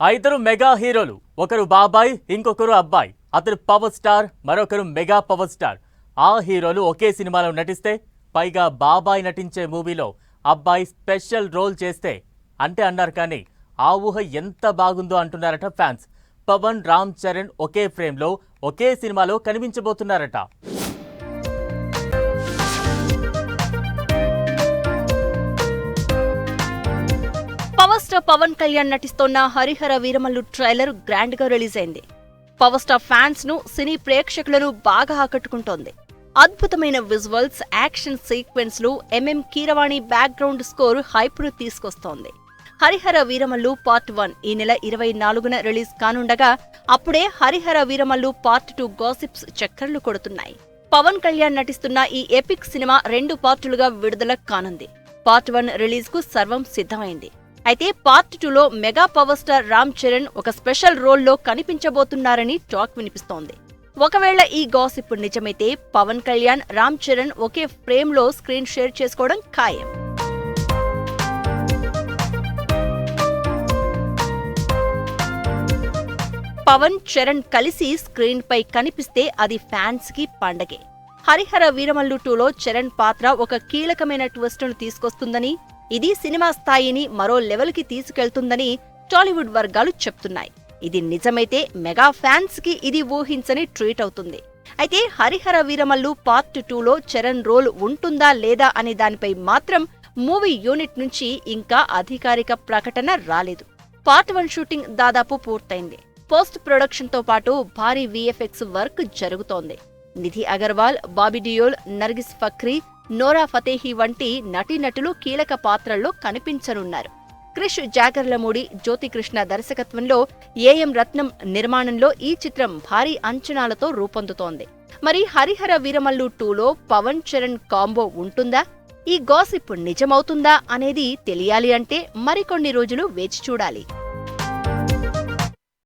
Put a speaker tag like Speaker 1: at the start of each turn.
Speaker 1: ఆ ఇద్దరు మెగా హీరోలు, ఒకరు బాబాయ్, ఇంకొకరు అబ్బాయి. అతను పవర్ స్టార్, మరొకరు మెగా పవర్ స్టార్. ఆ హీరోలు ఒకే సినిమాలో నటిస్తే, పైగా బాబాయ్ నటించే మూవీలో అబ్బాయి స్పెషల్ రోల్ చేస్తే అంటే అన్నారు. కానీ ఆ ఊహ ఎంత బాగుందో అంటున్నారట ఫ్యాన్స్. పవన్, రామ్ చరణ్ ఒకే ఫ్రేమ్లో ఒకే సినిమాలో కనిపించబోతున్నారట.
Speaker 2: పవర్ స్టార్ పవన్ కళ్యాణ్ నటిస్తోన్న హరిహర వీరమల్లు ట్రైలర్ గ్రాండ్ గా రిలీజ్ అయింది. పవర్ స్టార్ ఫ్యాన్స్ ను, సినీ ప్రేక్షకులను బాగా ఆకట్టుకుంటోంది. అద్భుతమైన విజువల్స్, యాక్షన్ సీక్వెన్స్ లు, కీరవాణి బ్యాక్గ్రౌండ్ స్కోర్ హైప్ ను తీసుకొస్తోంది. హరిహర వీరమల్లు పార్ట్ 1 ఈ నెల 24న రిలీజ్ కానుండగా, అప్పుడే హరిహర వీరమల్లు పార్ట్ 2 గాసిప్స్ చక్కర్లు కొడుతున్నాయి. పవన్ కళ్యాణ్ నటిస్తున్న ఈ ఎపిక్ సినిమా 2 పార్టులుగా విడుదల కానుంది. పార్ట్ 1 రిలీజ్ కు సర్వం సిద్ధమైంది. అయితే పార్ట్ 2లో mega power star Ram Charan ఒక స్పెషల్ రోల్లో కనిపించబోతున్నారని టాక్ వినిపిస్తోంది. ఒకవేళ ఈ గాసిప్ నిజమైతే పవన్ కళ్యాణ్, రామ్ చరణ్ ఒకే ఫ్రేమ్ లో స్క్రీన్ షేర్ చేసుకోవడం ఖాయం. పవన్, చరణ్ కలిసి స్క్రీన్ పై కనిపిస్తే అది ఫ్యాన్స్ కి పండగే. హరిహర వీరమల్లు 2లో చరణ్ పాత్ర ఒక కీలకమైన ట్విస్ట్ ను తీసుకొస్తుందని, ఇది సినిమా స్థాయిని మరో లెవెల్ కి తీసుకెళ్తుందని టాలీవుడ్ వర్గాలు చెప్తున్నాయి. ఇది నిజమైతే మెగా ఫ్యాన్స్ కి ఇది ఊహించని ట్రీట్ అవుతుంది. అయితే హరిహర వీరమల్లు పార్ట్ 2లో చరణ్ రోల్ ఉంటుందా లేదా అనే దానిపై మాత్రం మూవీ యూనిట్ నుంచి ఇంకా అధికారిక ప్రకటన రాలేదు. పార్ట్ 1 షూటింగ్ దాదాపు పూర్తయింది. పోస్ట్ ప్రొడక్షన్ తో పాటు భారీ VFX వర్క్ జరుగుతోంది. నిధి అగర్వాల్, బాబీ డియోల్, నర్గిస్ ఫక్రీ, నోరా ఫతేహి వంటి నటీనటులు కీలక పాత్రల్లో కనిపించనున్నారు. క్రిష్ జాగర్లమూడి, జ్యోతికృష్ణ దర్శకత్వంలో AM రత్నం నిర్మాణంలో ఈ చిత్రం భారీ అంచనాలతో రూపొందుతోంది. మరి హరిహర వీరమల్లు 2లో పవన్, చరణ్ కాంబో ఉంటుందా? ఈ గాసిప్ నిజమవుతుందా అనేది తెలియాలి అంటే మరికొన్ని రోజులు వేచి చూడాలి.